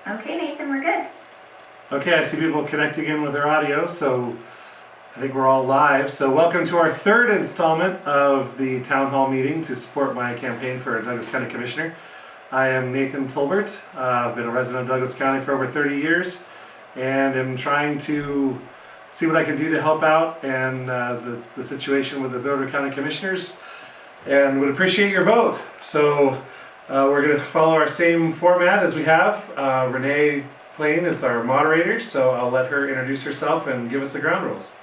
Okay, Nathan, we're good. Okay, I see people connecting in with their audio, so I think we're all live. So welcome to our third installment of the town hall meeting to support my campaign for Douglas County Commissioner. I am Nathan Tolbert. I've been a resident of Douglas County for over 30 years and am trying to see what I can do to help out and the situation with the Boulder County Commissioners, and would appreciate your vote. So we're going to follow our same format as we have. Renee Plain is our moderator, so I'll let her introduce herself and give us the ground rules.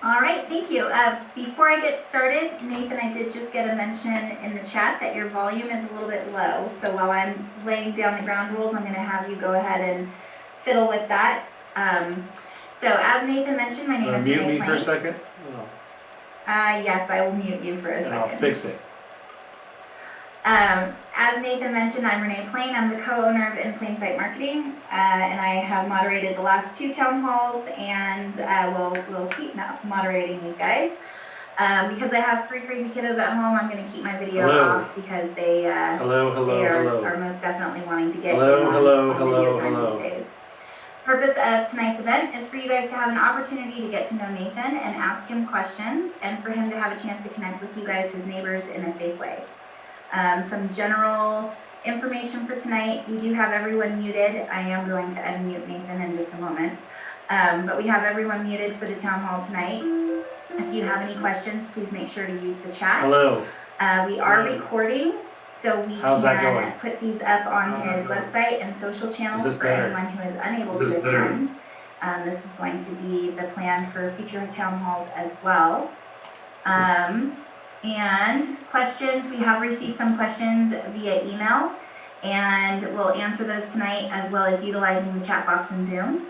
All right, thank you. Before I get started, Nathan, I did just get a mention in the chat that your volume is a little bit low. So while I'm laying down the ground rules, I'm going to have you go ahead and fiddle with that. So as Nathan mentioned, my name is Renee Plain. Mute me for a second? Oh. Yes, I will mute you for a second. And I'll fix it. As Nathan mentioned, I'm Renee Plain. I'm the co-owner of In Plain Sight Marketing, and I have moderated the last two town halls, and we'll keep moderating these guys. Because I have three crazy kiddos at home, I'm going to keep my video off because they are most definitely wanting to get video time these days. The purpose of tonight's event is for you guys to have an opportunity to get to know Nathan and ask him questions, and for him to have a chance to connect with you guys, his neighbors, in a safe way. Some general information for tonight. We do have everyone muted. I am going to unmute Nathan in just a moment. But we have everyone muted for the town hall tonight. If you have any questions, please make sure to use the chat. Hello. We are recording, so we can put these up on his website and social channels for anyone who is unable to attend. This is going to be the plan for future town halls as well. And questions, we have received some questions via email, and we'll answer those tonight, as well as utilizing the chat box in Zoom.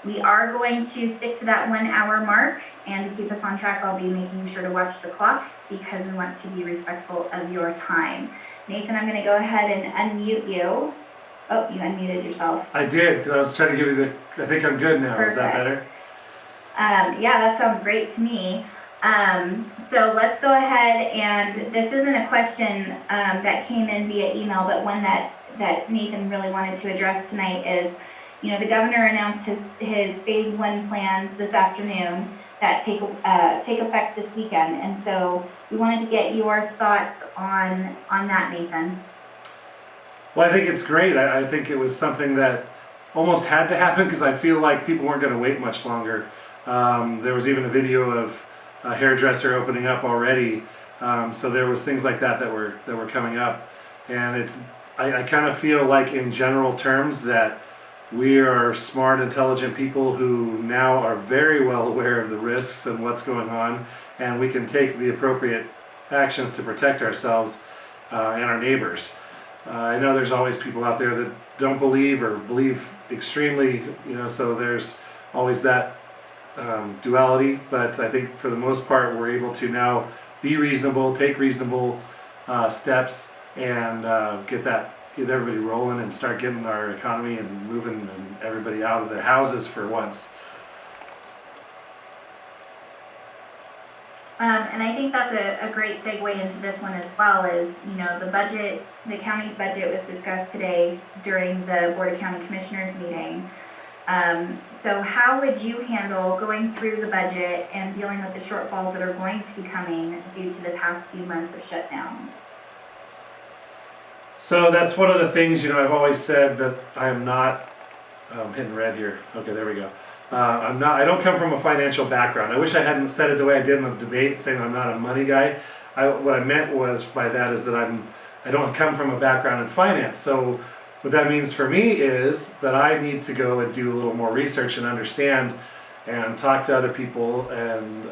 We are going to stick to that 1 hour mark, and to keep us on track, I'll be making sure to watch the clock because we want to be respectful of your time. Nathan, I'm going to go ahead and unmute you. Oh, you unmuted yourself. I did, because I was trying to give you I think I'm good now. Perfect. Is that better? Yeah, that sounds great to me. So let's go ahead, and this isn't a question that came in via email, but one that Nathan really wanted to address tonight is, you know, the governor announced his phase 1 plans this afternoon that take effect this weekend, and so we wanted to get your thoughts on that, Nathan. Well, I think it's great. I think it was something that almost had to happen because I feel like people weren't going to wait much longer. There was even a video of a hairdresser opening up already, so there was things like that were coming up, and I kind of feel like in general terms that we are smart, intelligent people who now are very well aware of the risks and what's going on, and we can take the appropriate actions to protect ourselves and our neighbors. I know there's always people out there that don't believe or believe extremely, so there's always that duality, but I think for the most part we're able to now be reasonable, take reasonable steps, and get everybody rolling and start getting our economy and moving and everybody out of their houses for once. And I think that's a great segue into this one as well. Is, the county's budget was discussed today during the Board of County Commissioners meeting. So how would you handle going through the budget and dealing with the shortfalls that are going to be coming due to the past few months of shutdowns? So that's one of the things, I've always said that I am not, I'm hitting red here. Okay, there we go. I don't come from a financial background. I wish I hadn't said it the way I did in the debate, saying I'm not a money guy. What I meant by that is that I don't come from a background in finance. So what that means for me is that I need to go and do a little more research and understand and talk to other people. And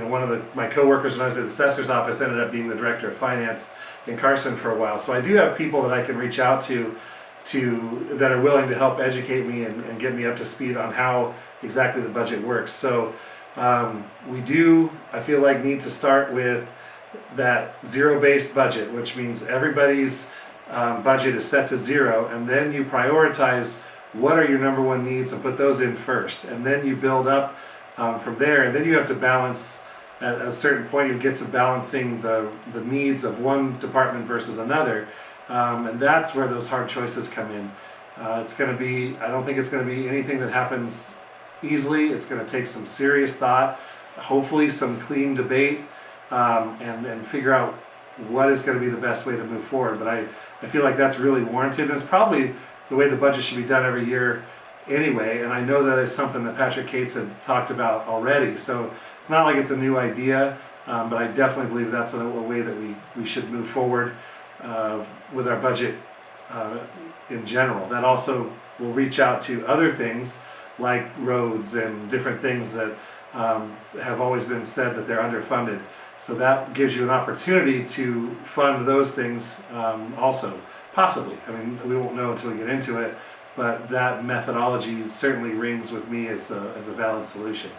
one of my coworkers when I was at the assessor's office ended up being the director of finance in Carson for a while. So I do have people that I can reach out to that are willing to help educate me and get me up to speed on how exactly the budget works. So we do, I feel like, need to start with that zero-based budget, which means everybody's budget is set to zero, and then you prioritize what are your number one needs and put those in first, and then you build up from there, and then you have to balance. At a certain point you get to balancing the needs of one department versus another, and that's where those hard choices come in. It's going to be, I don't think it's going to be anything that happens easily. It's going to take some serious thought, hopefully some clean debate, and figure out what is going to be the best way to move forward. But I feel like that's really warranted, and it's probably the way the budget should be done every year anyway. And I know that is something that Patrick Cates had talked about already. So it's not like it's a new idea, but I definitely believe that's a way that we should move forward with our budget in general. That also will reach out to other things like roads and different things that have always been said that they're underfunded. So that gives you an opportunity to fund those things also, possibly. I mean, we won't know until we get into it, but that methodology certainly rings with me as a valid solution.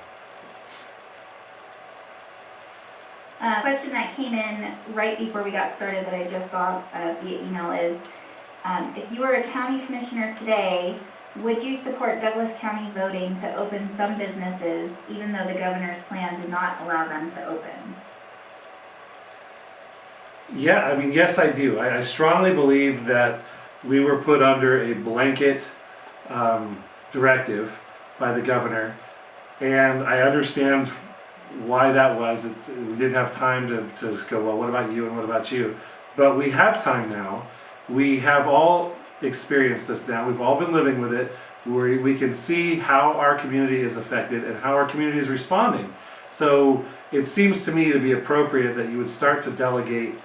Question that came in right before we got started that I just saw via email is, if you were a county commissioner today, would you support Douglas County voting to open some businesses even though the governor's plan did not allow them to open? Yeah, I mean, yes, I do. I strongly believe that we were put under a blanket directive by the governor, and I understand why that was. We didn't have time to go, well, what about you and what about you? But we have time now. We have all experienced this now. We've all been living with it, where we can see how our community is affected and how our community is responding. So it seems to me to be appropriate that you would start to delegate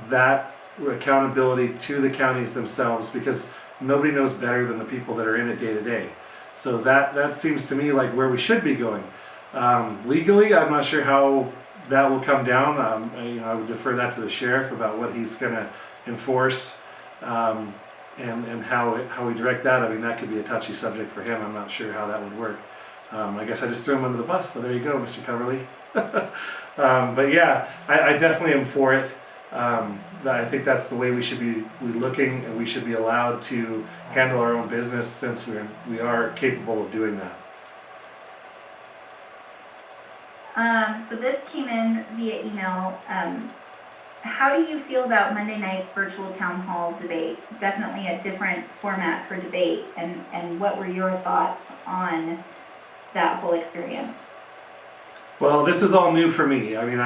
that accountability to the counties themselves, because nobody knows better than the people that are in it day to day. So that seems to me like where we should be going. Legally, I'm not sure how that will come down. I would defer that to the sheriff about what he's going to enforce, and how we direct that. I mean, that could be a touchy subject for him. I'm not sure how that would work. I guess I just threw him under the bus. So there you go, Mr. Coverly. But yeah, I definitely am for it. I think that's the way we should be looking, and we should be allowed to handle our own business since we are capable of doing that. So this came in via email. How do you feel about Monday night's virtual town hall debate? Definitely a different format for debate, and what were your thoughts on that whole experience? Well, this is all new for me. I mean,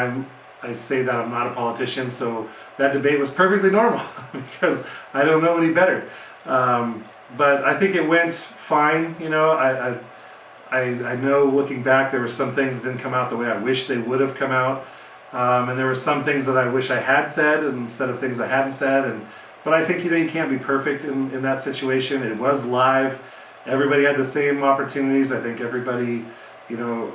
I say that I'm not a politician, so that debate was perfectly normal because I don't know any better. But I think it went fine. You know, I know looking back, there were some things that didn't come out the way I wish they would have come out. And there were some things that I wish I had said instead of things I hadn't said. But I think, you can't be perfect in that situation. It was live. Everybody had the same opportunities. I think everybody,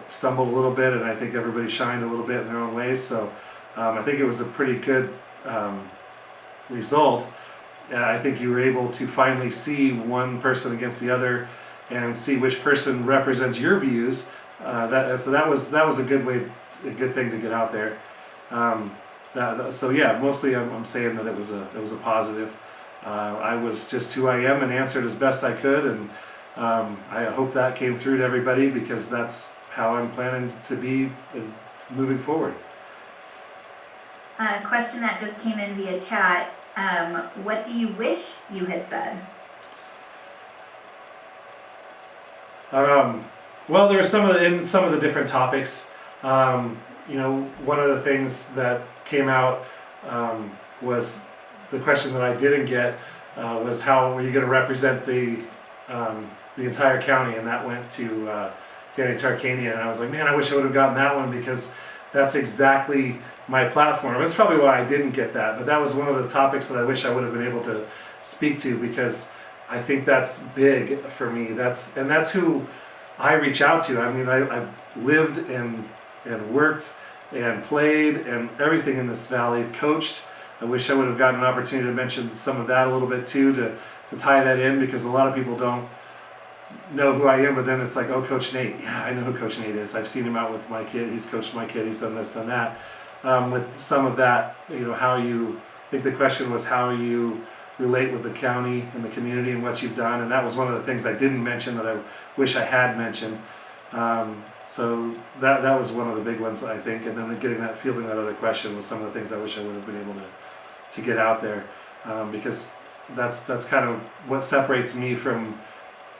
stumbled a little bit, and I think everybody shined a little bit in their own ways. So I think it was a pretty good result. I think you were able to finally see one person against the other and see which person represents your views. So that was a good thing to get out there. So yeah, mostly I'm saying that it was a positive. I was just who I am and answered as best I could, and I hope that came through to everybody, because that's how I'm planning to be moving forward. A question that just came in via chat. What do you wish you had said? Well, there were in some of the different topics. One of the things that came out was the question that I didn't get was how were you going to represent the entire county, and that went to Danny Tarkanian, and I was like, man, I wish I would have gotten that one, because that's exactly my platform. That's probably why I didn't get that, but that was one of the topics that I wish I would have been able to speak to, because I think that's big for me. That's who I reach out to. I mean, I've lived and worked and played and everything in this valley, coached. I wish I would have gotten an opportunity to mention some of that a little bit too, to tie that in, because a lot of people don't know who I am, but then it's like, oh, Coach Nate. Yeah, I know who Coach Nate is. I've seen him out with my kid. He's coached my kid. He's done this, done that. With some of that, I think the question was how you relate with the county and the community and what you've done, and that was one of the things I didn't mention that I wish I had mentioned. So that was one of the big ones, I think, and then fielding that other question was some of the things I wish I would have been able to get out there, because that's kind of what separates me from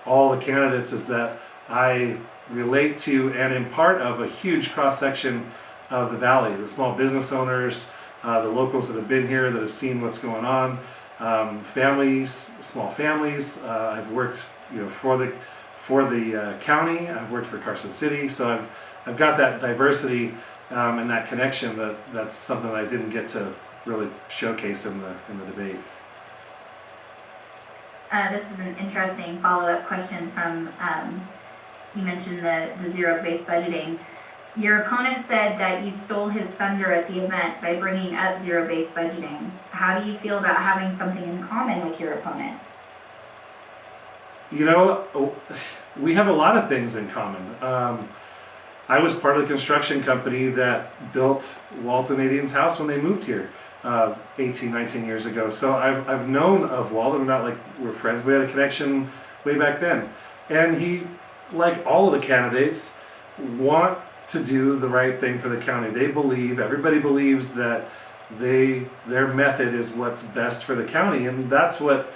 all the candidates, is that I relate to and am part of a huge cross section of the valley, the small business owners, the locals that have been here, that have seen what's going on, families, small families. I've worked, for the county. I've worked for Carson City, so I've got that diversity and that connection. That's something I didn't get to really showcase in the debate. This is an interesting follow-up question from, you mentioned the zero-based budgeting. Your opponent said that you stole his thunder at the event by bringing up zero-based budgeting. How do you feel about having something in common with your opponent? We have a lot of things in common. I was part of the construction company that built Walt and Nadine's house when they moved here 18, 19 years ago. So I've known of Walt. I'm not like we're friends. We had a connection way back then. And he, like all of the candidates, want to do the right thing for the county. Everybody believes that their method is what's best for the county. And that's what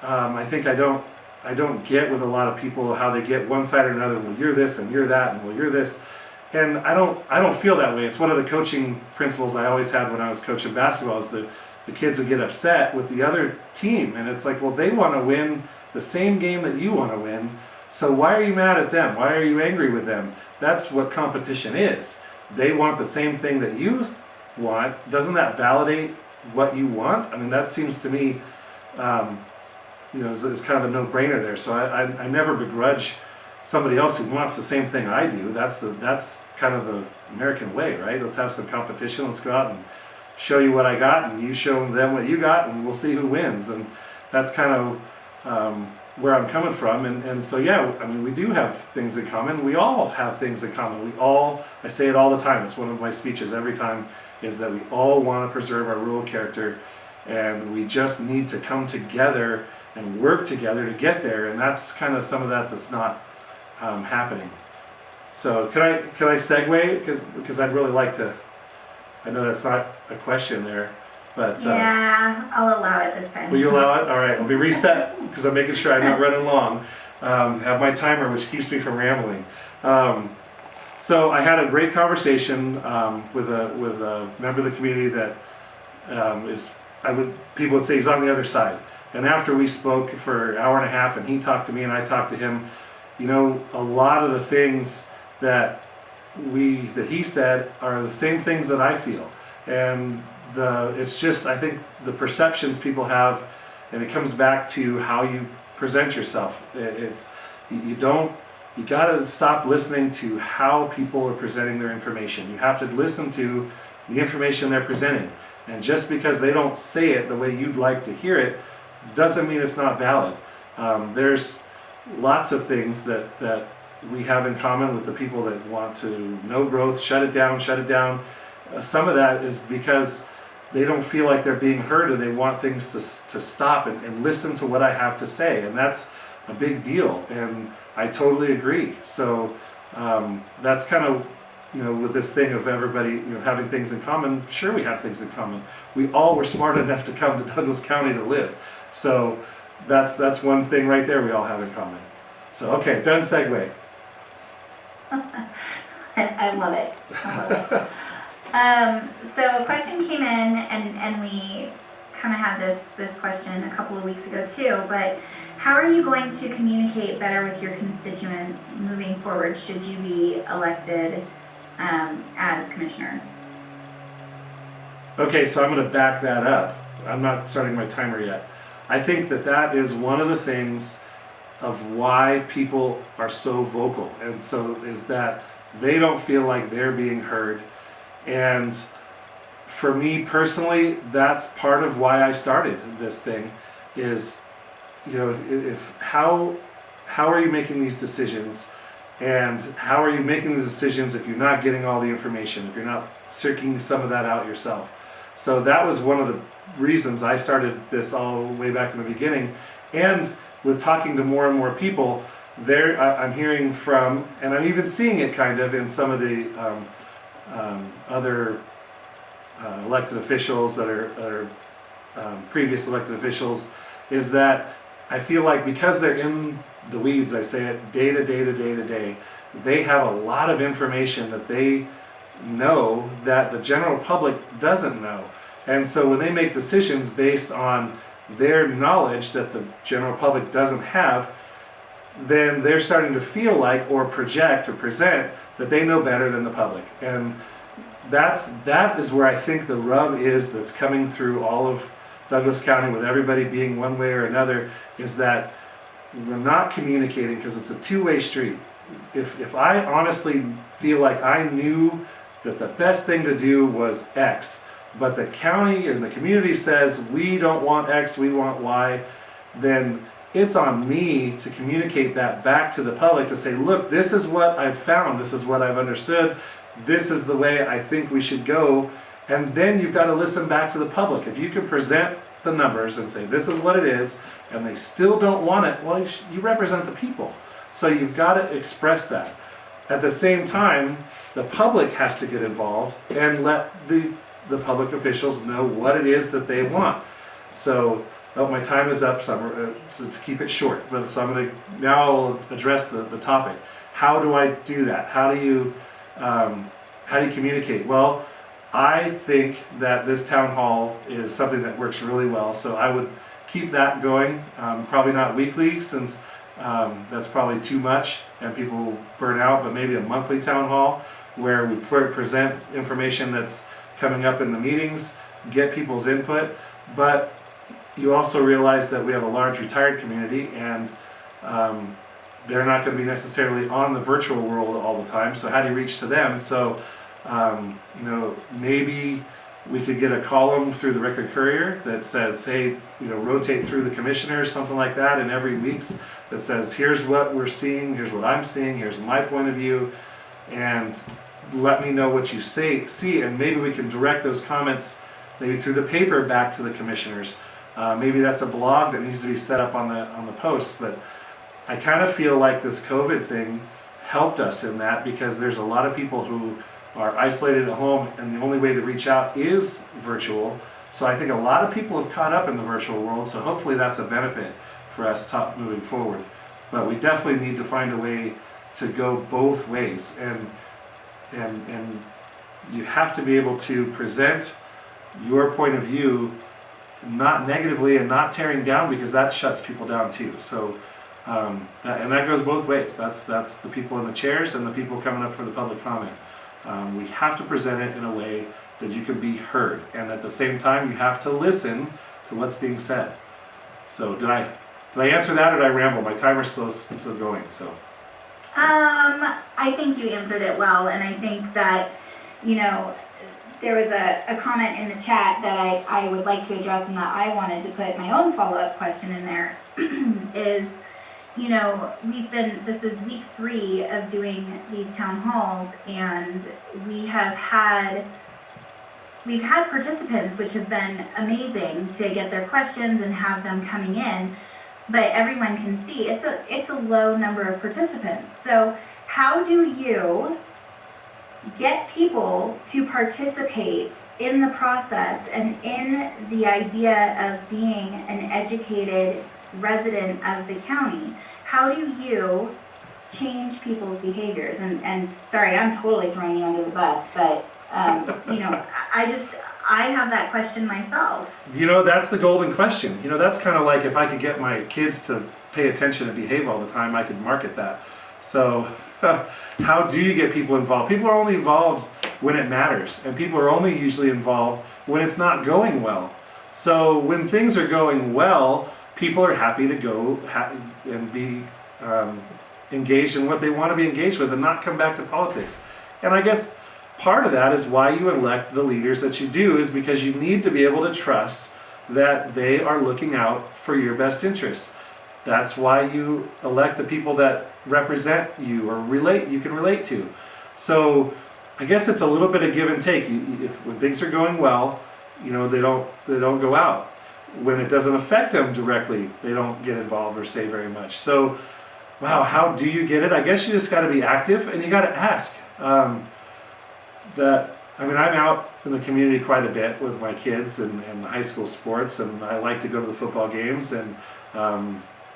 I think I don't get with a lot of people, how they get one side or another. Well, you're this and you're that, and well, you're this. And I don't feel that way. It's one of the coaching principles I always had when I was coaching basketball, is the kids would get upset with the other team. And it's like, well, they want to win the same game that you want to win. So why are you mad at them? Why are you angry with them? That's what competition is. They want the same thing that you want. Doesn't that validate what you want? I mean, that seems to me, is kind of a no-brainer there. So I never begrudge somebody else who wants the same thing I do. That's kind of the American way, right? Let's have some competition. Let's go out and show you what I got, and you show them what you got, and we'll see who wins. And that's kind of where I'm coming from. And so, yeah, I mean, we do have things in common. We all have things in common. I say it all the time. It's one of my speeches every time, is that we all want to preserve our rural character, and we just need to come together and work together to get there. And that's kind of some of that's not happening. So could I segue? Because I'd really like to. I know that's not a question there, but yeah, I'll allow it this time. Will you allow it? All right, I'll be reset because I'm making sure I'm not running long. Have my timer, which keeps me from rambling. So I had a great conversation with a member of the community that people would say he's on the other side. And after we spoke for an hour and a half, and he talked to me and I talked to him, a lot of the things that he said are the same things that I feel. And it's just, I think, the perceptions people have, and it comes back to how you present yourself. You gotta stop listening to how people are presenting their information. You have to listen to the information they're presenting. And just because they don't say it the way you'd like to hear it, doesn't mean it's not valid. There's lots of things that we have in common with the people that want to no growth, shut it down. Some of that is because they don't feel like they're being heard, and they want things to stop and listen to what I have to say. And that's a big deal. And I totally agree. So that's kind of, with this thing of everybody, having things in common. Sure, we have things in common. We all were smart enough to come to Douglas County to live. So that's one thing right there we all have in common. So, okay, done segue. I love it. So a question came in, and we kind of had this question a couple of weeks ago too, but how are you going to communicate better with your constituents moving forward should you be elected as commissioner? Okay, so I'm going to back that up. I'm not starting my timer yet. I think that is one of the things of why people are so vocal, and so is that they don't feel like they're being heard. And for me personally, that's part of why I started this thing, is if how are you making these decisions, and how are you making the decisions if you're not getting all the information, if you're not seeking some of that out yourself. So that was one of the reasons I started this all way back in the beginning. And with talking to more and more people, I'm hearing from, and I'm even seeing it kind of in some of the other elected officials that are previous elected officials, is that I feel like because they're in the weeds, I say it day to day to day to day, they have a lot of information that they know that the general public doesn't know. And so when they make decisions based on their knowledge that the general public doesn't have, then they're starting to feel like or project or present that they know better than the public. And that is where I think the rub is that's coming through all of Douglas County, with everybody being one way or another, is that we're not communicating because it's a two-way street. If I honestly feel like I knew that the best thing to do was X, but the county and the community says we don't want X, we want Y, then it's on me to communicate that back to the public to say, look, this is what I've found, this is what I've understood, this is the way I think we should go. And then you've got to listen back to the public. If you can present the numbers and say this is what it is, and they still don't want it, well, you represent the people. So you've got to express that. At the same time, the public has to get involved and let the public officials know what it is that they want. So, oh, my time is up, so to keep it short, but so I'm going to now address the topic. How do I do that? How do you communicate? Well, I think that this town hall is something that works really well, so I would keep that going. Probably not weekly, since that's probably too much and people burn out, but maybe a monthly town hall where we present information that's coming up in the meetings, get people's input. But you also realize that we have a large retired community, and they're not going to be necessarily on the virtual world all the time, so how do you reach to them? So maybe we could get a column through the Record Courier that says, hey, rotate through the commissioners, something like that, in every week's, that says, here's what we're seeing, here's what I'm seeing, here's my point of view, and let me know what you see, and maybe we can direct those comments maybe through the paper back to the commissioners. Maybe that's a blog that needs to be set up on the post, but I kind of feel like this COVID thing helped us in that, because there's a lot of people who are isolated at home and the only way to reach out is virtual. So I think a lot of people have caught up in the virtual world, so hopefully that's a benefit for us moving forward. But we definitely need to find a way to go both ways, and you have to be able to present your point of view not negatively and not tearing down, because that shuts people down too. So that goes both ways. That's the people in the chairs and the people coming up for the public comment. We have to present it in a way that you can be heard, and at the same time you have to listen to what's being said. So did I answer that, or did I ramble? My timer's still going. So I think you answered it well, and I think that there was a comment in the chat that I would like to address, and that I wanted to put my own follow-up question in there. Is this is week 3 of doing these town halls, and we've had participants, which have been amazing to get their questions and have them coming in, but everyone can see it's a low number of participants. So how do you get people to participate in the process and in the idea of being an educated resident of the county? How do you change people's behaviors? And sorry, I'm totally throwing you under the bus, but I have that question myself. That's the golden question. That's kind of like, if I could get my kids to pay attention and behave all the time, I could market that. So how do you get people involved? People are only involved when it matters, and people are only usually involved when it's not going well. So when things are going well, people are happy to go and be engaged in what they want to be engaged with, and not come back to politics. And I guess part of that is why you elect the leaders that you do, is because you need to be able to trust that they are looking out for your best interests. That's why you elect the people that represent you or you can relate to. So I guess it's a little bit of give and take. When things are going well, they don't go out. When it doesn't affect them directly, they don't get involved or say very much. So, wow, how do you get it? I guess you just got to be active, and you got to ask. I mean, I'm out in the community quite a bit with my kids and high school sports, and I like to go to the football games, and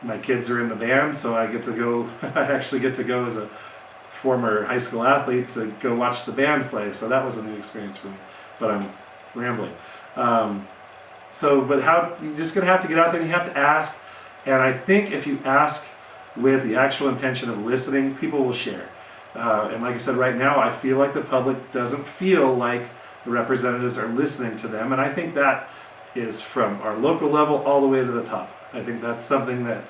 my kids are in the band, so I get to go, I actually get to go as a former high school athlete to go watch the band play, so that was a new experience for me, but I'm rambling. But how, you're just gonna have to get out there and you have to ask, and I think if you ask with the actual intention of listening, people will share. And like I said, right now, I feel like the public doesn't feel like the representatives are listening to them. And I think that is from our local level all the way to the top. I think that's something that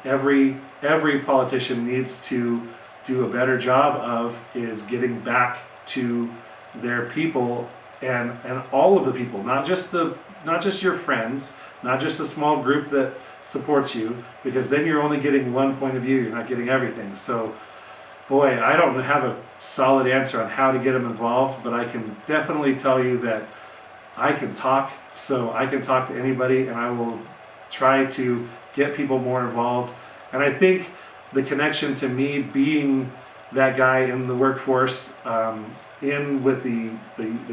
every politician needs to do a better job of, is getting back to their people and all of the people, not just your friends, not just a small group that supports you, because then you're only getting one point of view, you're not getting everything. So boy, I don't have a solid answer on how to get them involved, but I can definitely tell you that I can talk, so I can talk to anybody, and I will try to get people more involved. And I think the connection to me being that guy in the workforce, in with the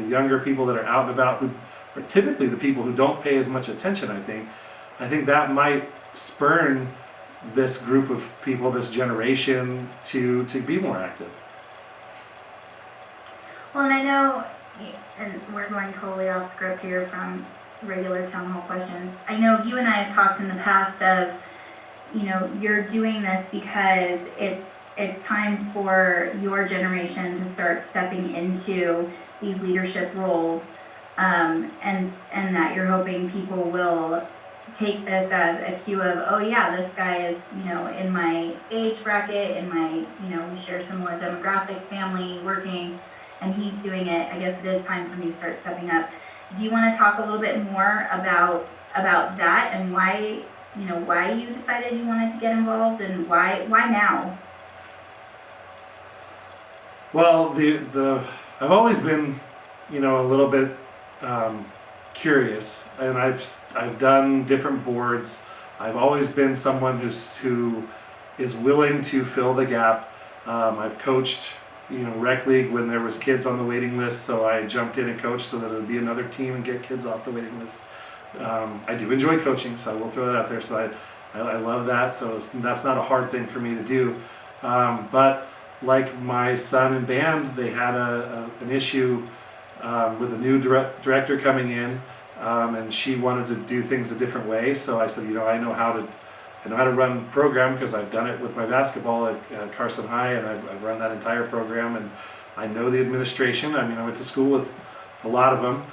younger people that are out and about, who are typically the people who don't pay as much attention, I think that might spurn this group of people, this generation, to be more active. Well, and I know, and we're going totally off script here from regular town hall questions. I know you and I have talked in the past of, you're doing this because it's time for your generation to start stepping into these leadership roles, and that you're hoping people will take this as a cue of, oh yeah, this guy is, in my age bracket, in my, we share similar demographics, family, working, and he's doing it. I guess it is time for me to start stepping up. Do you want to talk a little bit more about that, and why you decided you wanted to get involved, and why now? Well, I've always been, a little bit curious, and I've done different boards. I've always been someone who is willing to fill the gap. I've coached, rec league when there was kids on the waiting list, so I jumped in and coached so that it would be another team and get kids off the waiting list. I do enjoy coaching, so I will throw that out there. So I love that. So that's not a hard thing for me to do. But like my son in band, they had an issue with a new director coming in, and she wanted to do things a different way. So I said, I know how to run a program, because I've done it with my basketball at Carson High, and I've run that entire program, and I know the administration. I mean, I went to school with a lot of them,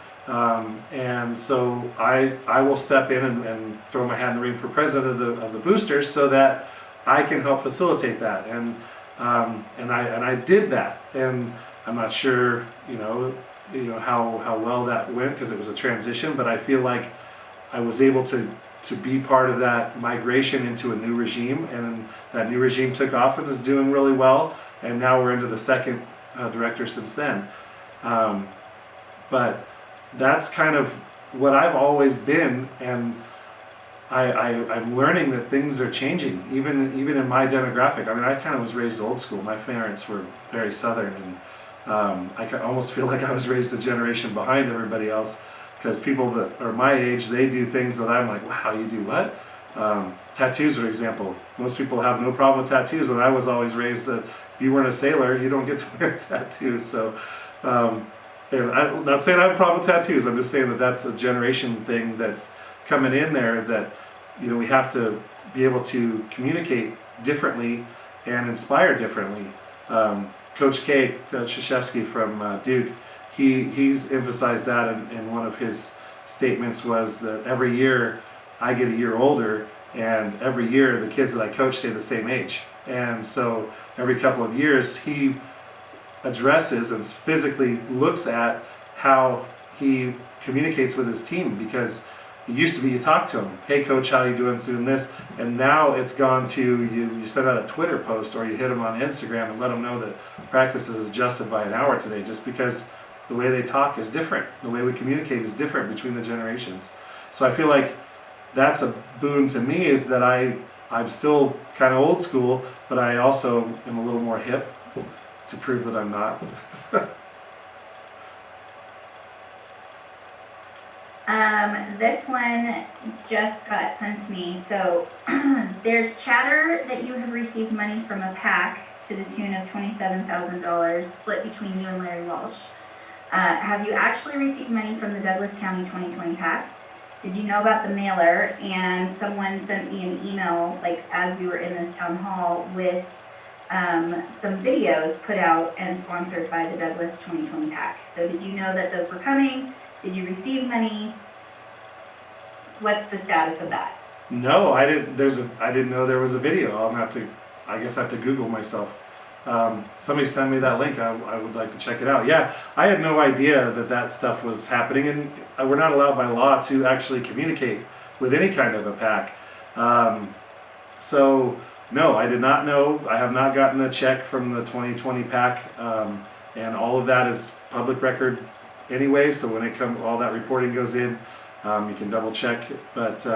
and so I will step in and throw my hat in the ring for president of the boosters, so that I can help facilitate that, and I did that, and I'm not sure how well that went, because it was a transition, but I feel like I was able to be part of that migration into a new regime, and that new regime took off and is doing really well, and now we're into the second director since then. But that's kind of what I've always been, and I'm learning that things are changing, even in my demographic. I mean, I kind of was raised old school. My parents were very Southern, and I almost feel like I was raised a generation behind everybody else, because people that are my age, they do things that I'm like, wow, you do what? Tattoos, for example. Most people have no problem with tattoos, and I was always raised that if you weren't a sailor, you don't get to wear a tattoo. So, and I'm not saying I have a problem with tattoos. I'm just saying that that's a generation thing that's coming in there, that we have to be able to communicate differently and inspire differently. Coach K, Coach Krzyzewski from Duke, he's emphasized that in one of his statements, was that every year I get a year older, and every year the kids that I coach stay the same age. And so every couple of years he addresses and physically looks at how he communicates with his team, because it used to be you talk to him, hey coach, how you doing, doing this, and now it's gone to you send out a Twitter post, or you hit him on Instagram and let him know that practice is adjusted by an hour today, just because the way they talk is different, the way we communicate is different between the generations. So I feel like that's a boon to me, is that I'm still kind of old school, but I also am a little more hip, to prove that I'm not. This one just got sent to me. So there's chatter that you have received money from a PAC to the tune of $27,000 split between you and Larry Walsh. Have you actually received money from the Douglas County 2020 PAC? Did you know about the mailer? And someone sent me an email, like as we were in this town hall, with some videos put out and sponsored by the Douglas 2020 PAC. So did you know that those were coming? Did you receive money? What's the status of that? No, I didn't. I didn't know there was a video. I guess I have to Google myself. Somebody send me that link. I would like to check it out. Yeah, I had no idea that stuff was happening, and we're not allowed by law to actually communicate with any kind of a PAC. So no, I did not know. I have not gotten a check from the 2020 PAC, and all of that is public record anyway. So when all that reporting goes in, you can double check. But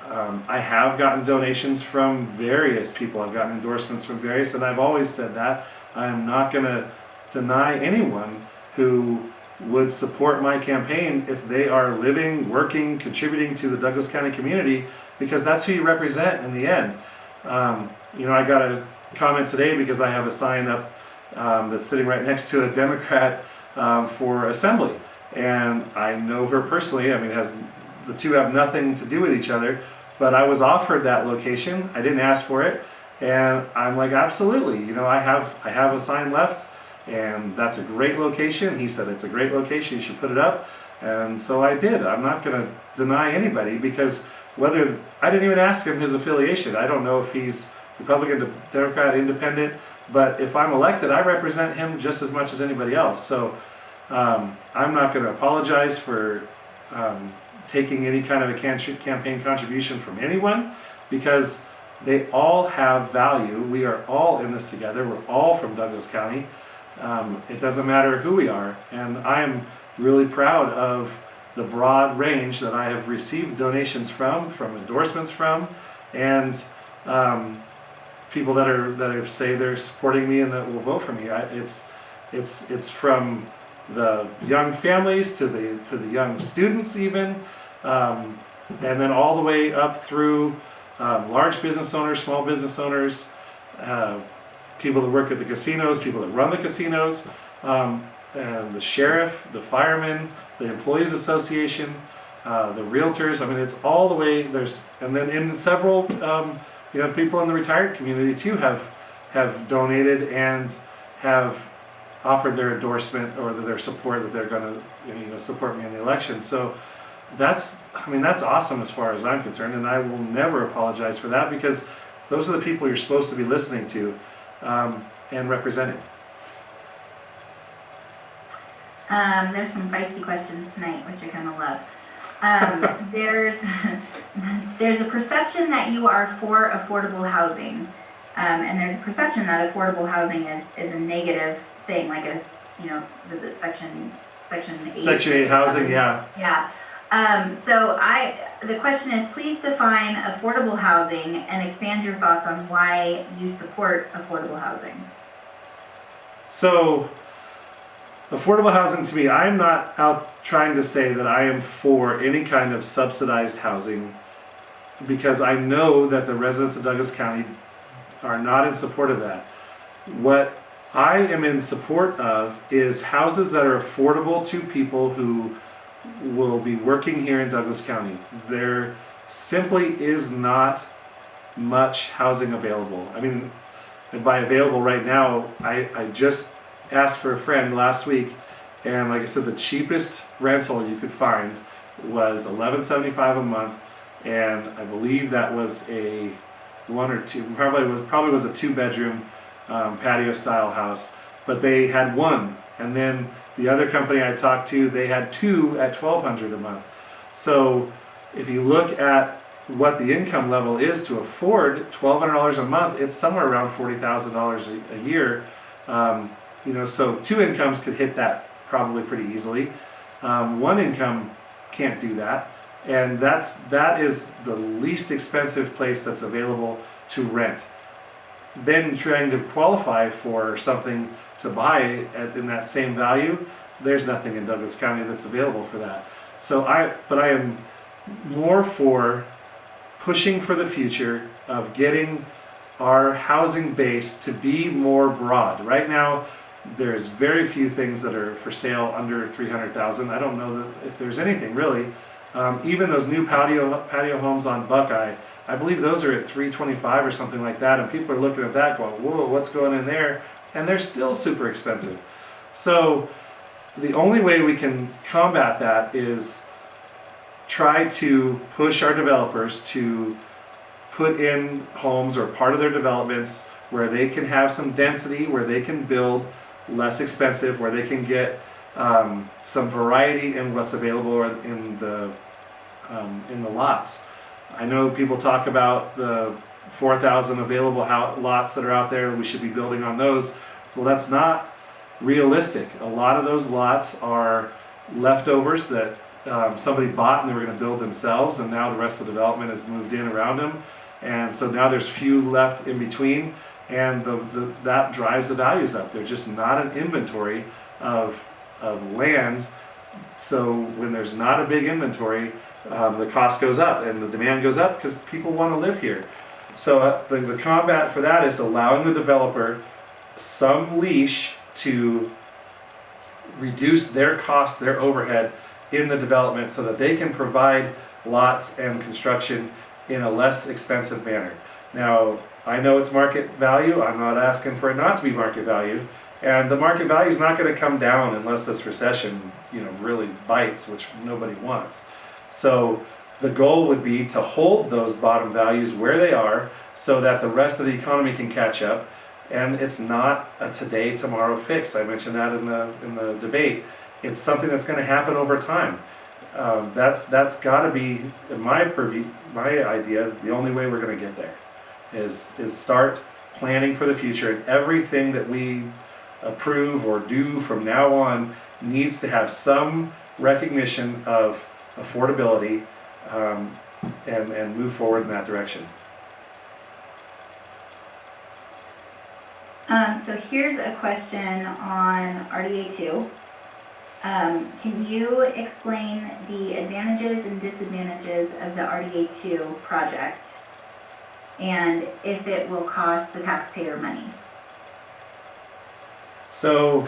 I have gotten donations from various people. I've gotten endorsements from various, and I've always said that I am not going to deny anyone who would support my campaign if they are living, working, contributing to the Douglas County community, because that's who you represent in the end. I got a comment today because I have a sign up that's sitting right next to a Democrat for assembly, and I know her personally. I mean, the two have nothing to do with each other, but I was offered that location. I didn't ask for it, and I'm like, absolutely. I have a sign left, and that's a great location. He said it's a great location. You should put it up, and so I did. I'm not going to deny anybody, because I didn't even ask him his affiliation. I don't know if he's Republican, Democrat, Independent, but if I'm elected, I represent him just as much as anybody else. So I'm not going to apologize for taking any kind of a campaign contribution from anyone, because they all have value. We are all in this together. We're all from Douglas County. It doesn't matter who we are, and I am really proud of the broad range that I have received donations from endorsements from, and people that say they're supporting me and that will vote for me. It's from the young families to the young students even, and then all the way up through large business owners, small business owners, people that work at the casinos, people that run the casinos, and the sheriff, the firemen, the employees association, the realtors. I mean, it's all the way. And then in several, people in the retired community too have donated and have offered their endorsement or their support, that they're going to support me in the election. So that's awesome as far as I'm concerned, and I will never apologize for that, because those are the people you're supposed to be listening to and representing. There's some feisty questions tonight, which I kind of love. There's a perception that you are for affordable housing, and there's a perception that affordable housing is a negative thing, like is it section 8? Section 8 housing, yeah. Yeah. So the question is, please define affordable housing and expand your thoughts on why you support affordable housing. So, affordable housing to me, I'm not out trying to say that I am for any kind of subsidized housing, because I know that the residents of Douglas County are not in support of that. What I am in support of is houses that are affordable to people who will be working here in Douglas County. There simply is not much housing available. I mean, by available right now, I just asked for a friend last week, and like I said, the cheapest rental you could find was $11.75 a month, and I believe that was a one or two, probably was a 2-bedroom patio style house, but they had one, and then the other company I talked to, they had 2 at $1,200 a month. So if you look at what the income level is to afford $1,200 a month, it's somewhere around $40,000 a year. So 2 incomes could hit that probably pretty easily. 1 income can't do that, and that is the least expensive place that's available to rent. Then trying to qualify for something to buy in that same value, there's nothing in Douglas County that's available for that. But I am more for pushing for the future of getting our housing base to be more broad. Right now, there's very few things that are for sale under 300,000. I don't know that if there's anything really. Even those new patio homes on Buckeye, I believe those are at 325 or something like that, and people are looking at that going, whoa, what's going in there? And they're still super expensive. So the only way we can combat that is try to push our developers to put in homes or part of their developments where they can have some density, where they can build less expensive, where they can get some variety in what's available in the lots. I know people talk about the 4,000 available lots that are out there. We should be building on those. Well, that's not realistic. A lot of those lots are leftovers that somebody bought and they were going to build themselves, and now the rest of the development has moved in around them, and so now there's few left in between, and that drives the values up. They're just not an inventory of land. So when there's not a big inventory, the cost goes up and the demand goes up because people want to live here. So the combat for that is allowing the developer some leash to reduce their cost, their overhead in the development, so that they can provide lots and construction in a less expensive manner. Now, I know it's market value. I'm not asking for it not to be market value. And the market value is not going to come down unless this recession, really bites, which nobody wants. So the goal would be to hold those bottom values where they are so that the rest of the economy can catch up. And it's not a today, tomorrow fix. I mentioned that in the debate. It's something that's going to happen over time. That's got to be, in my idea, the only way we're going to get there is start planning for the future, and everything that we approve or do from now on needs to have some recognition of affordability, and move forward in that direction. So here's a question on RDA 2. Can you explain the advantages and disadvantages of the RDA 2 project, and if it will cost the taxpayer money? So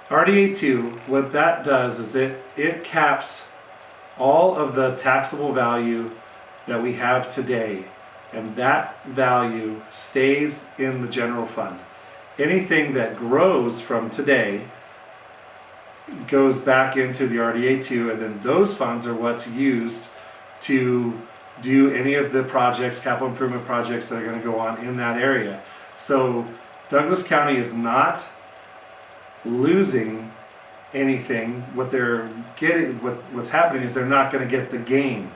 RDA 2, what that does is it caps all of the taxable value that we have today, and that value stays in the general fund. Anything that grows from today goes back into the RDA 2, and then those funds are what's used to do any of the projects, capital improvement projects that are going to go on in that area. So Douglas County is not losing anything. What they're getting, what's happening is they're not going to get the gain.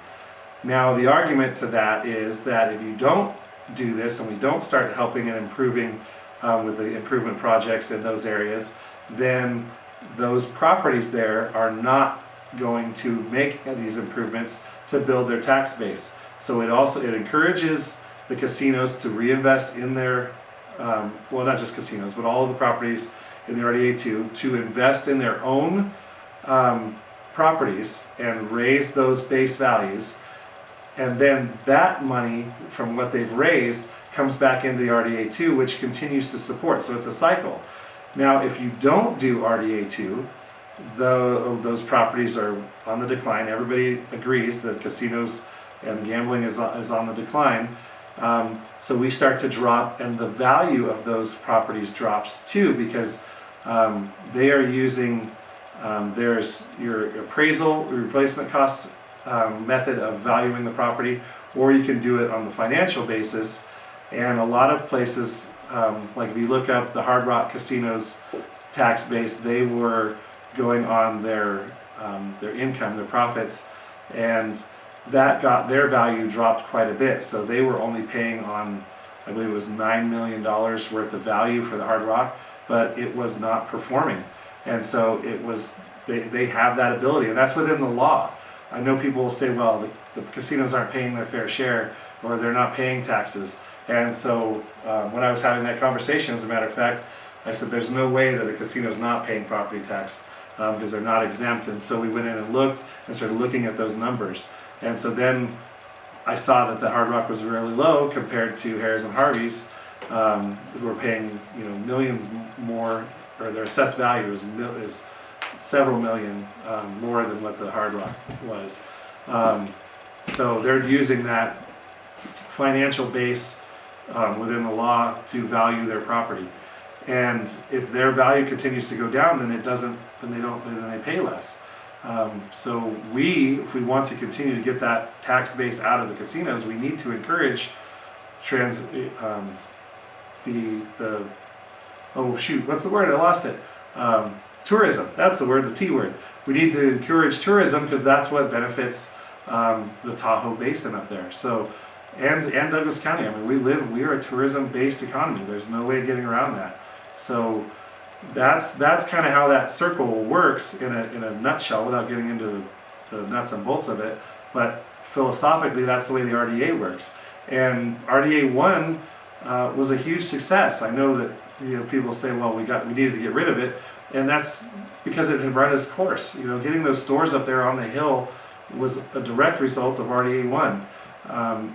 Now the argument to that is that if you don't do this and we don't start helping and improving with the improvement projects in those areas, then those properties there are not going to make these improvements to build their tax base. So it encourages the casinos to reinvest in their, well, not just casinos, but all of the properties in the RDA 2 to invest in their own properties and raise those base values. And then that money from what they've raised comes back into the RDA 2, which continues to support. So it's a cycle. Now, if you don't do RDA 2, those properties are on the decline. Everybody agrees that casinos and gambling is on the decline. So we start to drop, and the value of those properties drops too, because they are using, there's your appraisal, replacement cost method of valuing the property, or you can do it on the financial basis. And a lot of places, like if you look up the Hard Rock Casino's tax base, they were going on their income, their profits, and that got their value dropped quite a bit. So they were only paying on, I believe it was $9 million worth of value for the Hard Rock, but it was not performing. And so it was, they have that ability, and that's within the law. I know people will say, well, the casinos aren't paying their fair share, or they're not paying taxes. And so when I was having that conversation, as a matter of fact, I said there's no way that a casino's not paying property tax. because they're not exempt. And so we went in and looked and started looking at those numbers. And so then I saw that the Hard Rock was really low compared to Harrah's and Harvey's, who are paying millions more, or their assessed value is several million more than what the Hard Rock was. So they're using that financial base within the law to value their property. And if their value continues to go down, then they pay less. So if we want to continue to get that tax base out of the casinos, we need to encourage what's the word? I lost it. Tourism. That's the word, the T word. We need to encourage tourism because that's what benefits the Tahoe Basin up there. So, and Douglas County. I mean, we are a tourism-based economy. There's no way of getting around that. So that's kind of how that circle works in a nutshell, without getting into the nuts and bolts of it. But philosophically, that's the way the RDA works. And RDA 1 was a huge success. I know that people say, well, we needed to get rid of it, and that's because it had run its course. Getting those stores up there on the hill was a direct result of RDA 1.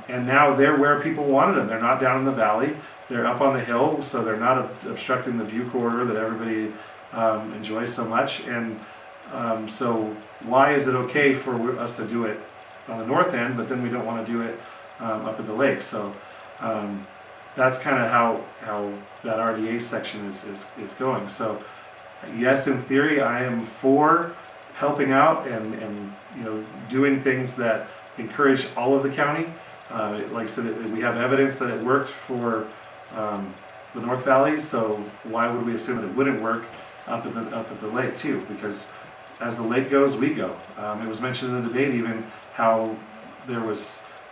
And now they're where people wanted them. They're not down in the valley. They're up on the hill, so they're not obstructing the view corridor that everybody enjoys so much. And so why is it okay for us to do it on the north end, but then we don't want to do it up at the lake? So that's kind of how that RDA section is going. So yes, in theory, I am for helping out and doing things that encourage all of the county. Like I said, we have evidence that it worked for the North Valley, so why would we assume that it wouldn't work up at the lake too? Because as the lake goes, we go. It was mentioned in the debate even how the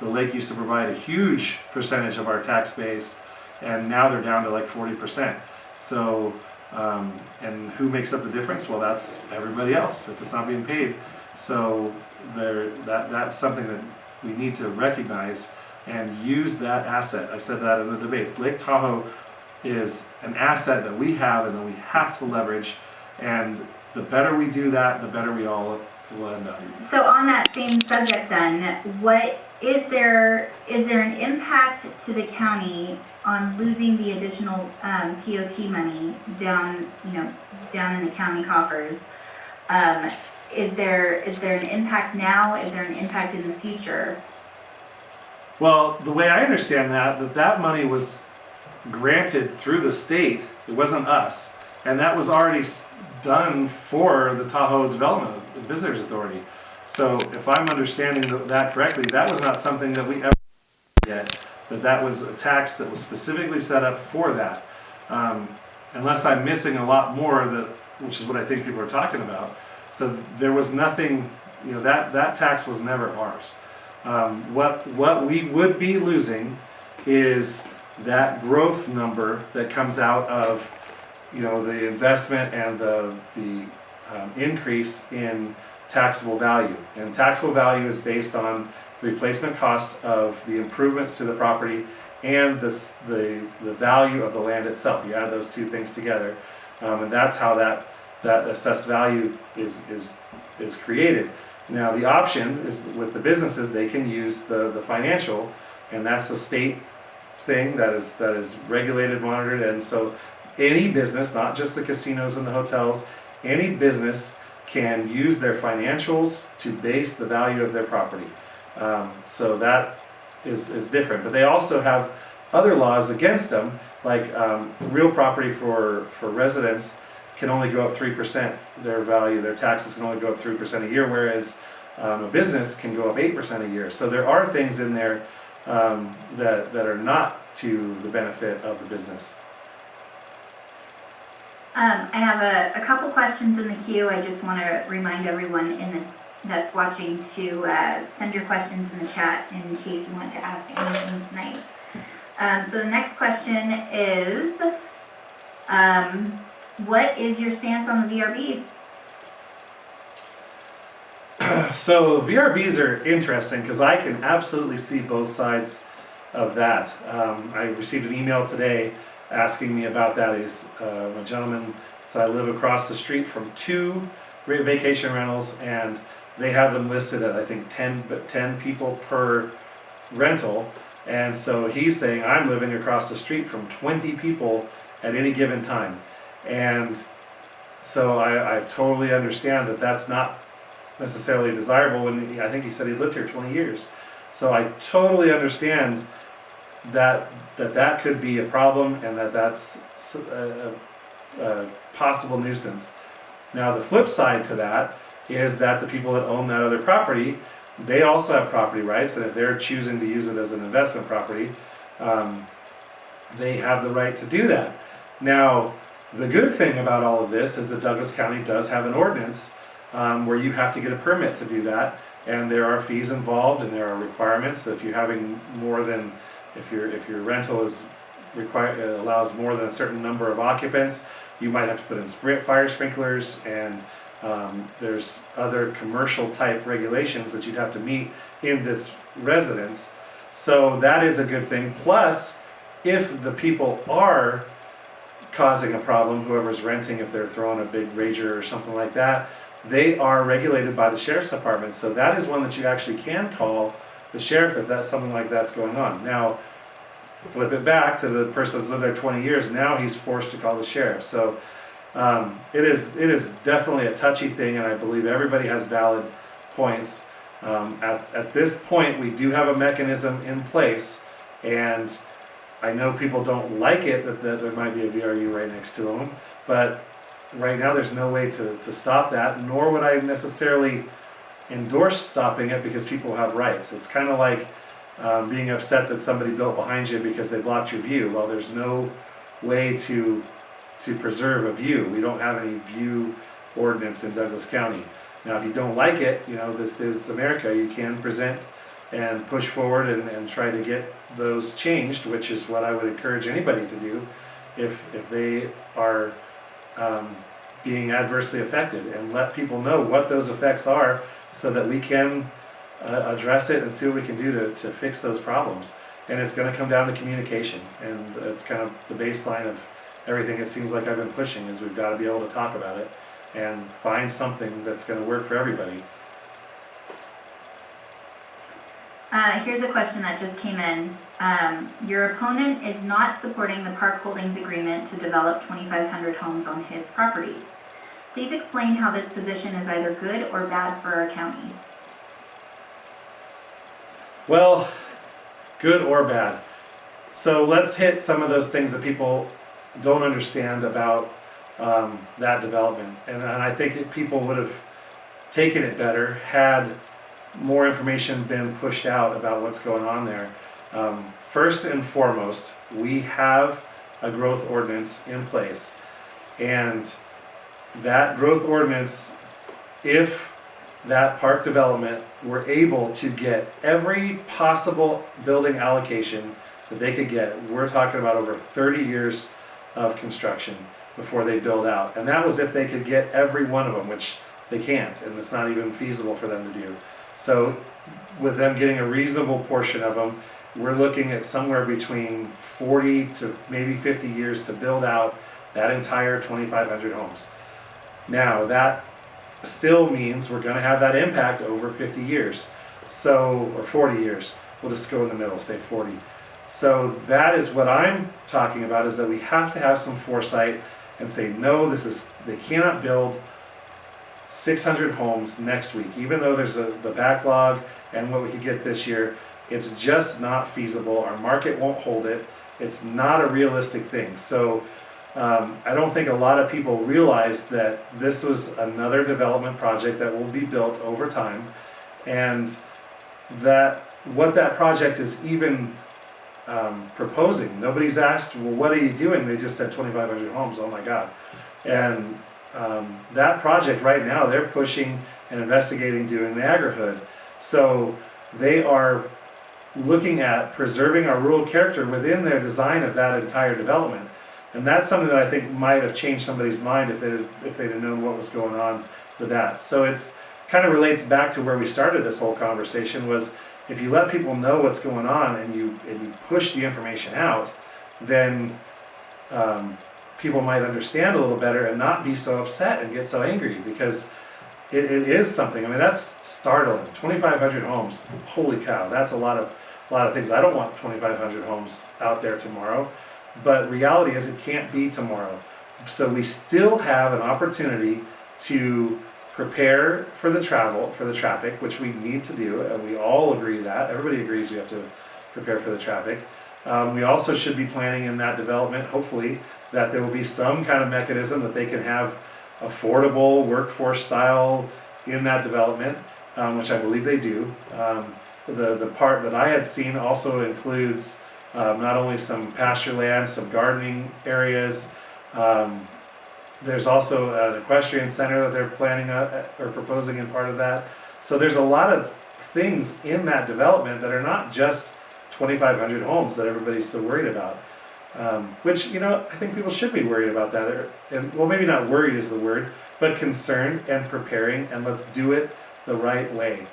lake used to provide a huge percentage of our tax base, and now they're down to like 40%. So, and who makes up the difference? Well, that's everybody else if it's not being paid. So that's something that we need to recognize and use that asset. I said that in the debate. Lake Tahoe is an asset that we have and that we have to leverage, and the better we do that, the better we all will end up. So on that same subject then, what is there an impact to the county on losing the additional TOT money down in the county coffers? Is there an impact now? Is there an impact in the future? Well, the way I understand that money was granted through the state. It wasn't us, and that was already done for the Tahoe Development and Visitors Authority. So if I'm understanding that correctly, that was not something that we ever yet. That was a tax that was specifically set up for that. Unless I'm missing a lot more, which is what I think people are talking about. So there was nothing, that tax was never ours. What we would be losing is that growth number that comes out of the investment and the increase in taxable value. And taxable value is based on the replacement cost of the improvements to the property and the value of the land itself. You add those two things together, and that's how that assessed value is created. Now the option is with the businesses, they can use the financial, and that's a state thing that is regulated, monitored, and so any business, not just the casinos and the hotels, any business can use their financials to base the value of their property. So that is different. But they also have other laws against them, like real property for residents can only go up 3%. Their value, their taxes can only go up 3% a year, whereas a business can go up 8% a year. So there are things in there that are not to the benefit of the business. I have a couple questions in the queue. I just want to remind everyone that's watching to send your questions in the chat in case you want to ask anything tonight. So the next question is, what is your stance on the VRBs? So VRBs are interesting because I can absolutely see both sides of that. I received an email today asking me about that. He's a gentleman said, I live across the street from two vacation rentals, and they have them listed at I think 10 people per rental. And so he's saying, I'm living across the street from 20 people at any given time. And so I totally understand that that's not necessarily desirable. I think he said he lived here 20 years. So I totally understand that could be a problem, and that's a possible nuisance. Now the flip side to that is that the people that own that other property, they also have property rights, and if they're choosing to use it as an investment property, they have the right to do that. Now, the good thing about all of this is that Douglas County does have an ordinance where you have to get a permit to do that, and there are fees involved, and there are requirements. If you're having more than, if your rental is allows more than a certain number of occupants, you might have to put in fire sprinklers, and there's other commercial type regulations that you'd have to meet in this residence. So that is a good thing. Plus, if the people are causing a problem, whoever's renting, if they're throwing a big rager or something like that, they are regulated by the sheriff's department. So that is one that you actually can call the sheriff if that's something like that's going on. Now, flip it back to the person that's lived there 20 years. Now he's forced to call the sheriff. So it is definitely a touchy thing, and I believe everybody has valid points. At this point, we do have a mechanism in place, and I know people don't like it that there might be a VRU right next to them, but right now there's no way to stop that, nor would I necessarily endorse stopping it because people have rights. It's kind of like being upset that somebody built behind you because they blocked your view. Well, there's no way to preserve a view. We don't have any view ordinance in Douglas County. Now, if you don't like it, this is America. You can present and push forward and try to get those changed, which is what I would encourage anybody to do if they are being adversely affected, and let people know what those effects are so that we can address it and see what we can do to fix those problems. And it's going to come down to communication, and it's kind of the baseline of everything it seems like I've been pushing, is we've got to be able to talk about it and find something that's going to work for everybody. Here's a question that just came in. Your opponent is not supporting the Park Holdings agreement to develop 2,500 homes on his property. Please explain how this position is either good or bad for our county. Well, good or bad. So let's hit some of those things that people don't understand about that development. And I think people would have taken it better had more information been pushed out about what's going on there. First and foremost, we have a growth ordinance in place, and that growth ordinance, if that park development were able to get every possible building allocation that they could get, we're talking about over 30 years of construction before they build out. And that was if they could get every one of them, which they can't, and it's not even feasible for them to do. So with them getting a reasonable portion of them, we're looking at somewhere between 40 to maybe 50 years to build out that entire 2,500 homes. Now, that still means we're going to have that impact over 50 years, or 40 years. We'll just go in the middle, say 40. So that is what I'm talking about, is that we have to have some foresight and say, no, they cannot build 600 homes next week, even though there's the backlog and what we could get this year. It's just not feasible. Our market won't hold it. It's not a realistic thing. So I don't think a lot of people realize that this was another development project that will be built over time, and that what that project is even proposing. Nobody's asked, well, what are you doing? They just said 2,500 homes. Oh my God. And that project right now, they're pushing and investigating doing Niagara Hood. So they are looking at preserving our rural character within their design of that entire development. And that's something that I think might have changed somebody's mind if they'd have known what was going on with that. So it's kind of relates back to where we started this whole conversation, was if you let people know what's going on and you push the information out, then people might understand a little better and not be so upset and get so angry. Because it is something. I mean, that's startling. 2,500 homes. Holy cow, that's a lot of things. I don't want 2,500 homes out there tomorrow, but reality is it can't be tomorrow. So we still have an opportunity to prepare for the traffic, which we need to do, and we all agree that. Everybody agrees we have to prepare for the traffic. We also should be planning in that development, hopefully, that there will be some kind of mechanism that they can have affordable workforce style in that development, which I believe they do. The part that I had seen also includes not only some pasture land, some gardening areas. There's also an equestrian center that they're planning or proposing in part of that. So there's a lot of things in that development that are not just 2,500 homes that everybody's so worried about. Which, I think people should be worried about that. And well, maybe not worried is the word, but concerned and preparing, and let's do it the right way.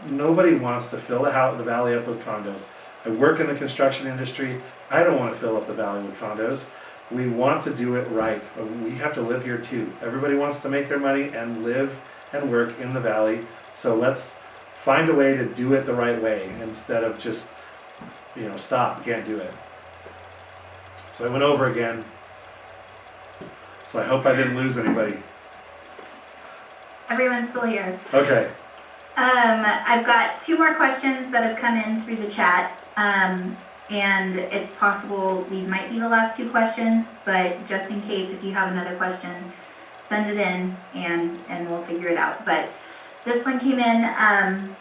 Nobody wants to fill the valley up with condos. I work in the construction industry. I don't want to fill up the valley with condos. We want to do it right. We have to live here too. Everybody wants to make their money and live and work in the valley. So let's find a way to do it the right way instead of just, stop, can't do it. So I went over again. So I hope I didn't lose anybody. Everyone's still here. Okay. I've got 2 more questions that have come in through the chat. And it's possible these might be the last 2 questions, but just in case, if you have another question, send it in and we'll figure it out. But this one came in.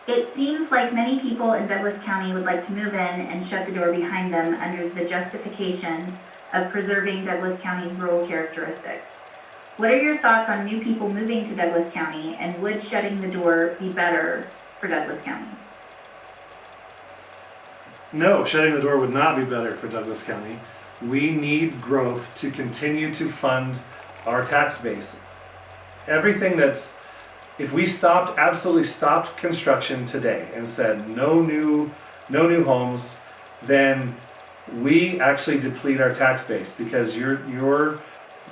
It seems like many people in Douglas County would like to move in and shut the door behind them under the justification of preserving Douglas County's rural characteristics. What are your thoughts on new people moving to Douglas County, and would shutting the door be better for Douglas County? No, shutting the door would not be better for Douglas County. We need growth to continue to fund our tax base. If we absolutely stopped construction today and said no new homes, then we actually deplete our tax base, because your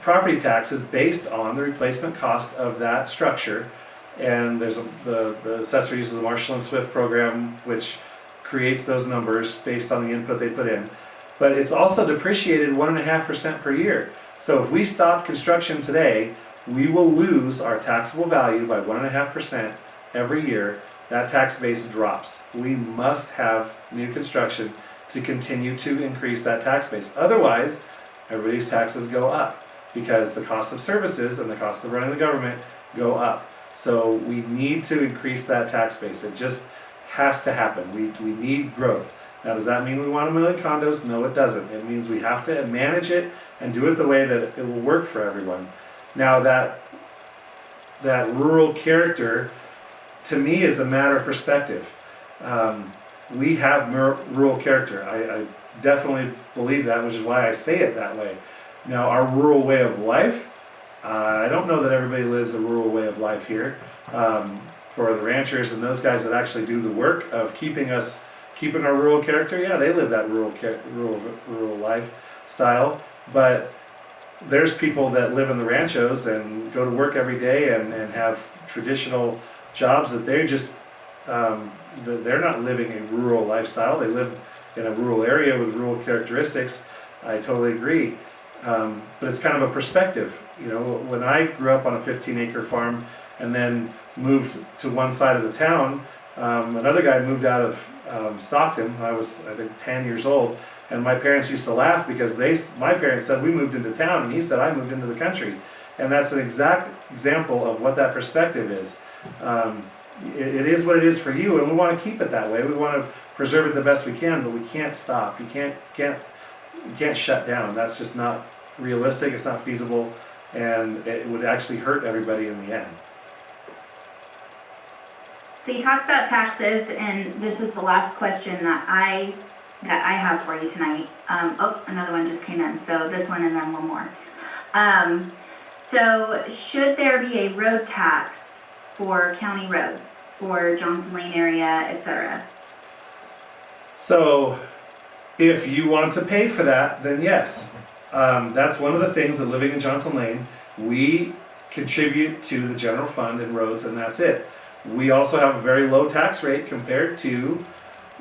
property tax is based on the replacement cost of that structure. And there's the assessor uses the Marshall and Swift program, which creates those numbers based on the input they put in. But it's also depreciated 1.5% per year. So if we stop construction today, we will lose our taxable value by 1.5% every year. That tax base drops. We must have new construction to continue to increase that tax base. Otherwise, everybody's taxes go up, because the cost of services and the cost of running the government go up. So we need to increase that tax base. It just has to happen. We need growth. Now, does that mean we want 1 million condos? No, it doesn't. It means we have to manage it and do it the way that it will work for everyone. Now, that rural character, to me, is a matter of perspective. We have rural character. I definitely believe that, which is why I say it that way. Now, our rural way of life, I don't know that everybody lives a rural way of life here. For the ranchers and those guys that actually do the work of keeping our rural character, yeah, they live that rural lifestyle. But there's people that live in the ranchos and go to work every day and have traditional jobs that they're not living a rural lifestyle. They live in a rural area with rural characteristics. I totally agree. But it's kind of a perspective. When I grew up on a 15-acre farm and then moved to one side of the town, another guy moved out of Stockton. I was, I think, 10 years old. And my parents used to laugh because my parents said we moved into town, and he said I moved into the country. And that's an exact example of what that perspective is. It is what it is for you, and we want to keep it that way. We want to preserve it the best we can, but we can't stop. You can't shut down. That's just not realistic. It's not feasible, and it would actually hurt everybody in the end. So you talked about taxes, and this is the last question that I have for you tonight. Another one just came in. So this one and then one more. So should there be a road tax for county roads, for Johnson Lane area, etc.? So if you want to pay for that, then yes. That's one of the things that living in Johnson Lane, we contribute to the general fund and roads, and that's it. We also have a very low tax rate compared to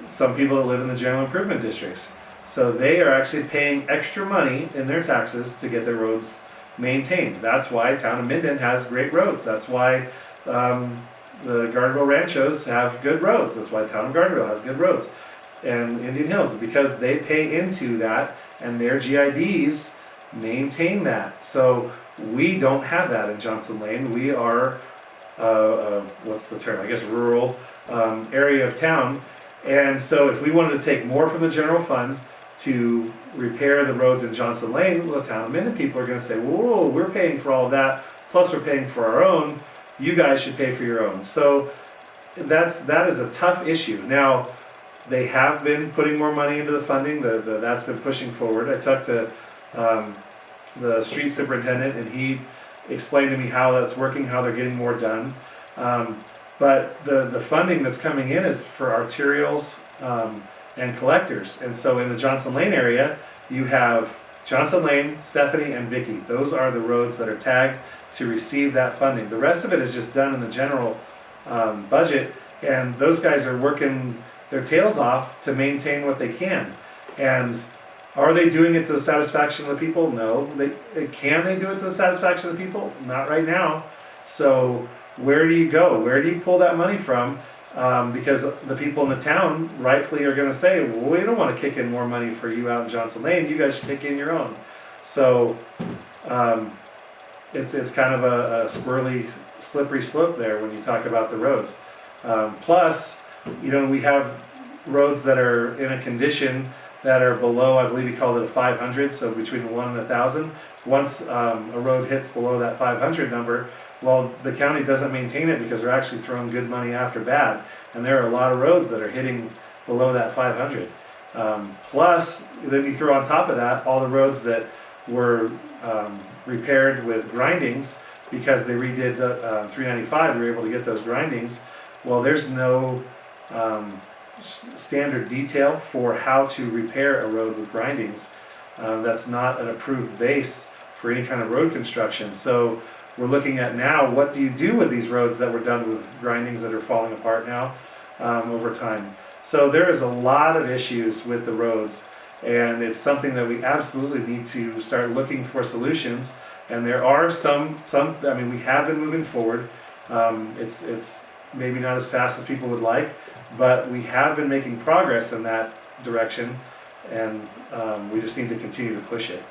some people that live in the general improvement districts. So they are actually paying extra money in their taxes to get their roads maintained. That's why town of Minden has great roads. That's why the Gardnerville Ranchos have good roads. That's why town of Gardnerville has good roads. And Indian Hills, because they pay into that and their GIDs maintain that. So we don't have that in Johnson Lane. We are, what's the term? I guess rural area of town. And so if we wanted to take more from the general fund to repair the roads in Johnson Lane, well, the town of Minden people are going to say, whoa, we're paying for all of that, plus we're paying for our own. You guys should pay for your own. So that is a tough issue. Now, they have been putting more money into the funding. That's been pushing forward. I talked to the street superintendent, and he explained to me how that's working, how they're getting more done. But the funding that's coming in is for arterials and collectors. And so in the Johnson Lane area, you have Johnson Lane, Stephanie, and Vicky. Those are the roads that are tagged to receive that funding. The rest of it is just done in the general budget, and those guys are working their tails off to maintain what they can. And are they doing it to the satisfaction of the people? No. Can they do it to the satisfaction of the people? Not right now. So where do you go? Where do you pull that money from? Because the people in the town rightfully are going to say, well, we don't want to kick in more money for you out in Johnson Lane. You guys should kick in your own. So it's kind of a squirrely, slippery slope there when you talk about the roads. Plus, we have roads that are in a condition that are below, I believe he called it a 500, so between 1 and 1,000. Once a road hits below that 500 number, well, the county doesn't maintain it because they're actually throwing good money after bad. And there are a lot of roads that are hitting below that 500. Plus, then you throw on top of that all the roads that were repaired with grindings because they redid 395, they were able to get those grindings. Well, there's no standard detail for how to repair a road with grindings. That's not an approved base for any kind of road construction. So we're looking at now, what do you do with these roads that were done with grindings that are falling apart now over time? So there is a lot of issues with the roads, and it's something that we absolutely need to start looking for solutions. And there are some, we have been moving forward. It's maybe not as fast as people would like, but we have been making progress in that direction, and we just need to continue to push it.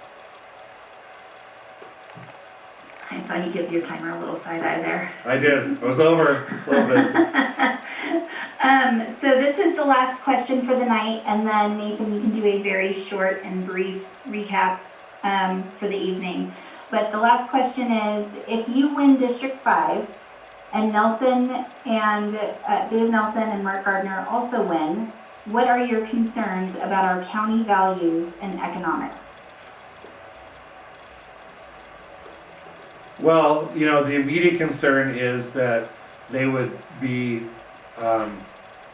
I saw you give your timer a little side eye there. I did. I was over a little bit. So this is the last question for the night, and then Nathan, you can do a very short and brief recap for the evening. But the last question is, if you win District 5, and Nelson and Dave Nelson and Mark Gardner also win, what are your concerns about our county values and economics? Well, the immediate concern is that they would be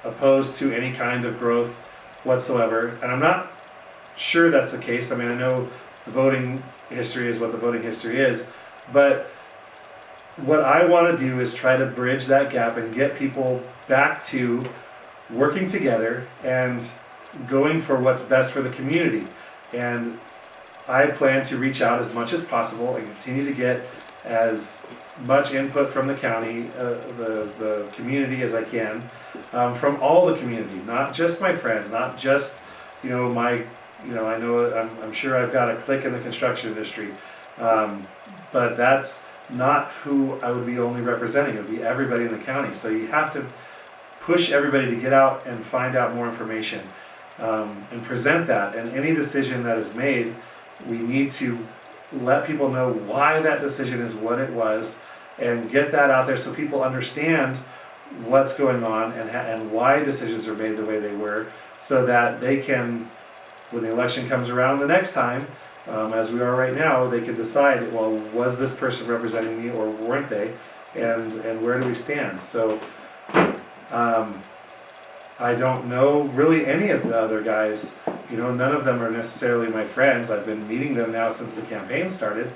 opposed to any kind of growth whatsoever, and I'm not sure that's the case. I know the voting history is what the voting history is, but what I want to do is try to bridge that gap and get people back to working together and going for what's best for the community. And I plan to reach out as much as possible and continue to get as much input from the county, the community as I can, from all the community, not just my friends, not just, I'm sure I've got a clique in the construction industry, but that's not who I would be only representing. It would be everybody in the county. So you have to push everybody to get out and find out more information, and present that. And any decision that is made, we need to let people know why that decision is what it was, and get that out there so people understand what's going on and why decisions are made the way they were, so that they can, when the election comes around the next time, as we are right now, they can decide, well, was this person representing me or weren't they, and where do we stand? So I don't know really any of the other guys. None of them are necessarily my friends. I've been meeting them now since the campaign started.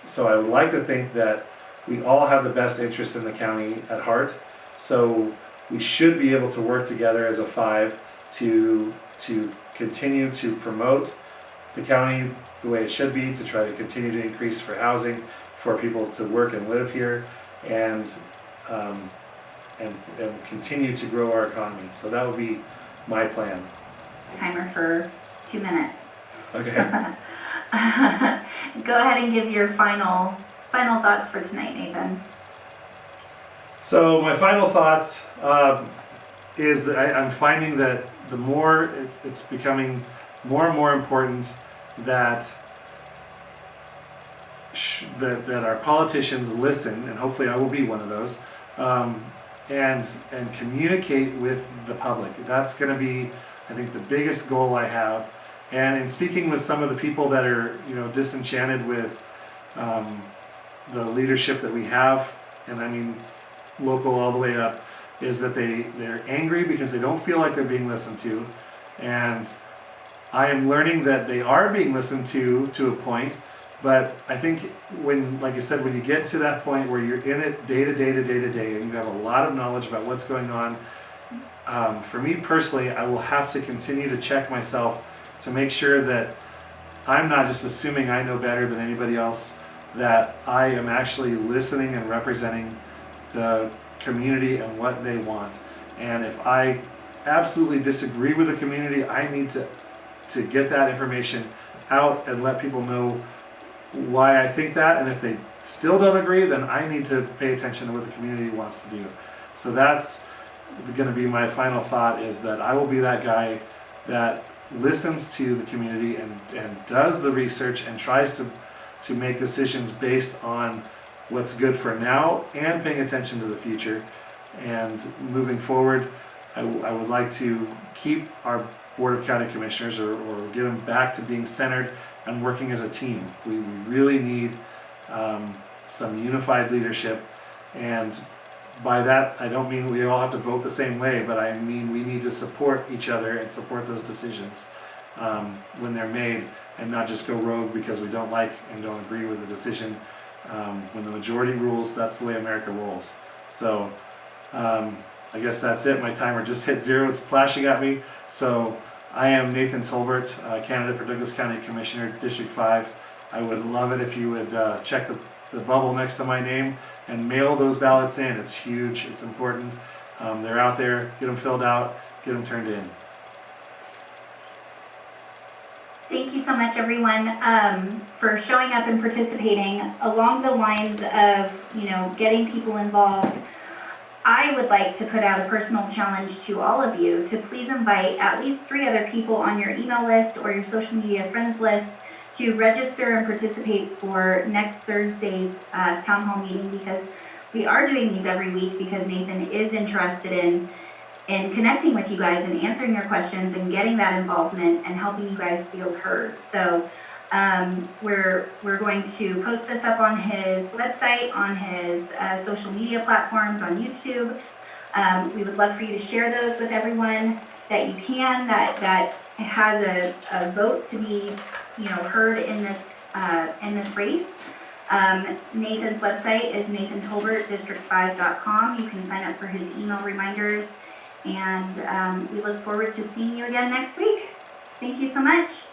so I would like to think that we all have the best interest in the county at heart. So we should be able to work together as a five to continue to promote the county the way it should be, to try to continue to increase for housing, for people to work and live here, and and continue to grow our economy. So that would be my plan. Timer for 2 minutes. Okay. Go ahead and give your final thoughts for tonight, Nathan. So my final thoughts is that I'm finding that the more it's becoming more and more important that that our politicians listen, and hopefully I will be one of those, and communicate with the public. That's going to be, I think, the biggest goal I have. And in speaking with some of the people that are, disenchanted with the leadership that we have, and I mean local all the way up, is that they're angry because they don't feel like they're being listened to. And I am learning that they are being listened to a point, but I think when, like I said, when you get to that point where you're in it day to day and you have a lot of knowledge about what's going on, for me personally, I will have to continue to check myself to make sure that I'm not just assuming I know better than anybody else, that I am actually listening and representing the community and what they want. And if I absolutely disagree with the community, I need to get that information out and let people know why I think that. And if they still don't agree, then I need to pay attention to what the community wants to do. So that's going to be my final thought, is that I will be that guy that listens to the community and does the research and tries to make decisions based on what's good for now and paying attention to the future. And moving forward, I would like to keep our Board of County Commissioners or get them back to being centered and working as a team. We really need some unified leadership, and by that I don't mean we all have to vote the same way, but I mean we need to support each other and support those decisions when they're made, and not just go rogue because we don't like and don't agree with the decision. When the majority rules, that's the way America rolls. So I guess that's it. My timer just hit 0. It's flashing at me. So I am Nathan Tolbert, candidate for Douglas County Commissioner, District 5. I would love it if you would check the bubble next to my name and mail those ballots in. It's huge. It's important. They're out there. Get them filled out. Get them turned in. Thank you so much, everyone, for showing up and participating along the lines of, getting people involved. I would like to put out a personal challenge to all of you to please invite at least 3 other people on your email list or your social media friends list to register and participate for next Thursday's town hall meeting, because we are doing these every week because Nathan is interested in connecting with you guys and answering your questions and getting that involvement and helping you guys feel heard. So we're going to post this up on his website, on his social media platforms, on YouTube. We would love for you to share those with everyone that you can, that has a vote to be heard in this race. Nathan's website is nathantolbertdistrict5.com. You can sign up for his email reminders, and we look forward to seeing you again next week. Thank you so much.